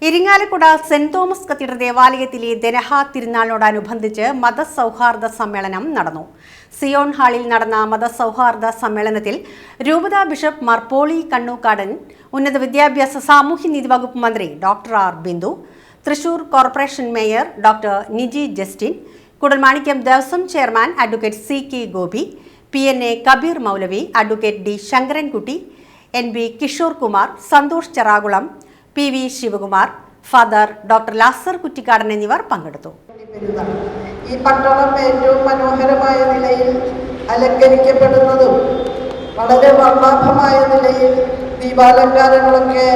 Irinjalakuda saint Thomas cathedral ദേവാലയത്തിലെ ദനഹ തിരുനാളിനോടനുബന്ധിച്ച് മതസൗഹാർദ്ദ സമ്മേളനം നടന്നു. സിയോൺ ഹാളിൽ നടന്ന മതസൗഹാർദ്ദ സമ്മേളനത്തിൽ രൂപതാ ബിഷപ്പ് മാർ പോളി കണ്ണൂക്കാടൻ, ഉന്നത വിദ്യാഭ്യാസ സാമൂഹ്യനീതി വകുപ്പ് മന്ത്രി doctor R Bindu, Thrissur corporation mayor doctor Niji Justin, Koodalmanikyam Devaswom chairman advocate C K Gopi, PNA Kabeer Moulavi, advocate D Sankarankutty, NB Kishore Kumar, Santhosh Cherakulam, PV Sivakumar, father doctor Lazar Kuttikkadan എന്നിവർ പങ്കെടുത്തു. ഈ പട്ടണം ഏറ്റവും മനോഹരമായ നിലയിൽ അലങ്കരിക്കപ്പെടുന്നതും വളരെ വർണ്ണാഭമായ നിലയിൽ ദീപാലങ്കാരങ്ങളൊക്കെ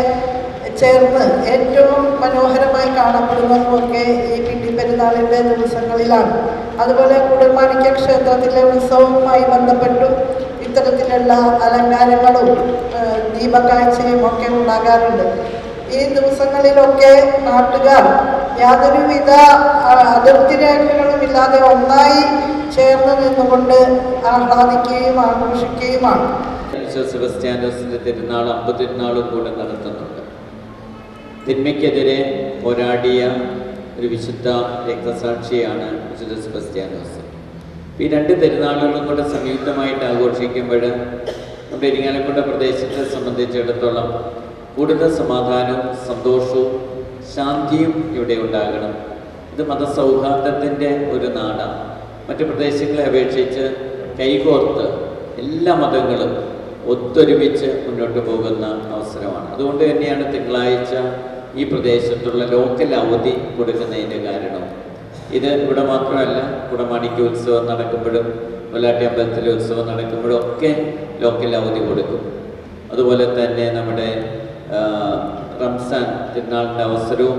ചേർന്ന് ഏറ്റവും മനോഹരമായി കാണപ്പെടുന്നതുമൊക്കെ ഈ പിണ്ടിപ്പെരുന്നാളിൻ്റെ ദിവസങ്ങളിലാണ്. അതുപോലെ കുടൽമാണിക്യ ക്ഷേത്രത്തിലെ ഉത്സവവുമായി ബന്ധപ്പെട്ടും ഇത്തരത്തിലുള്ള അലങ്കാരങ്ങളും ദീപകാഴ്ചയും ഒക്കെ ഉണ്ടാകാറുണ്ട്. ഈ ദിവസങ്ങളിലൊക്കെ നാട്ടുകാർ യാതൊരുവിധ അതിർത്തി രേഖകളുമില്ലാതെ ഒന്നായി ചേർന്ന് നിന്നുകൊണ്ട് ആഹ്ലാദിക്കുകയും ആഘോഷിക്കുകയുമാണ്. സെബസ്ത്യാനോസിന്റെ തിരുനാളും അമ്പതിരുന്നാളും കൂടെ നടത്തുന്നുണ്ട്. തിന്മയ്ക്കെതിരെ പോരാടിയ ഒരു വിശുദ്ധ രക്തസാക്ഷിയാണ് വിശുദ്ധ സെബസ്ത്യാനോസ്. ഈ രണ്ട് തിരുനാളുകളും കൂടെ സംയുക്തമായിട്ട് ആഘോഷിക്കുമ്പോൾ നമ്മുടെ ഇരിങ്ങാലക്കുട പ്രദേശത്തെ സംബന്ധിച്ചിടത്തോളം കൂടുതൽ സമാധാനവും സന്തോഷവും ശാന്തിയും ഇവിടെ ഉണ്ടാകണം. ഇത് മതസൗഹാർദ്ദത്തിൻ്റെ ഒരു നാടാണ്. മറ്റു പ്രദേശങ്ങളെ അപേക്ഷിച്ച് കൈകോർത്ത് എല്ലാ മതങ്ങളും ഒത്തൊരുമിച്ച് മുന്നോട്ട് പോകുന്ന അവസരമാണ്. അതുകൊണ്ട് തന്നെയാണ് തിങ്കളാഴ്ച ഈ പ്രദേശത്തുള്ള ലോക്കൽ അവധി കൊടുക്കുന്നതിൻ്റെ കാരണം. ഇത് ഇവിടെ മാത്രമല്ല, കുടമാണിക്യ ഉത്സവം നടക്കുമ്പോഴും വെള്ളാട്ടി അമ്പലത്തിലെ ഉത്സവം നടക്കുമ്പോഴും ഒക്കെ ലോക്കൽ അവധി കൊടുക്കും. അതുപോലെ തന്നെ നമ്മുടെ റംസാൻ തിരുനാളിൻ്റെ അവസരവും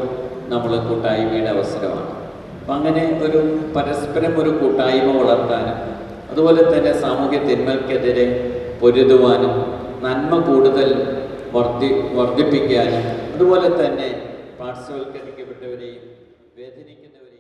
നമ്മൾ കൂട്ടായ്മയുടെ അവസരമാണ്. അപ്പം അങ്ങനെ ഒരു പരസ്പരം ഒരു കൂട്ടായ്മ വളർത്താനും അതുപോലെ തന്നെ സാമൂഹ്യ തിന്മയ്ക്കെതിരെ പൊരുതുവാനും നന്മ കൂടുതൽ വർദ്ധിപ്പിക്കാനും അതുപോലെ തന്നെ പാർശ്വവൽക്കരിക്കപ്പെട്ടവരെയും വേദനിക്കുന്നവരെയും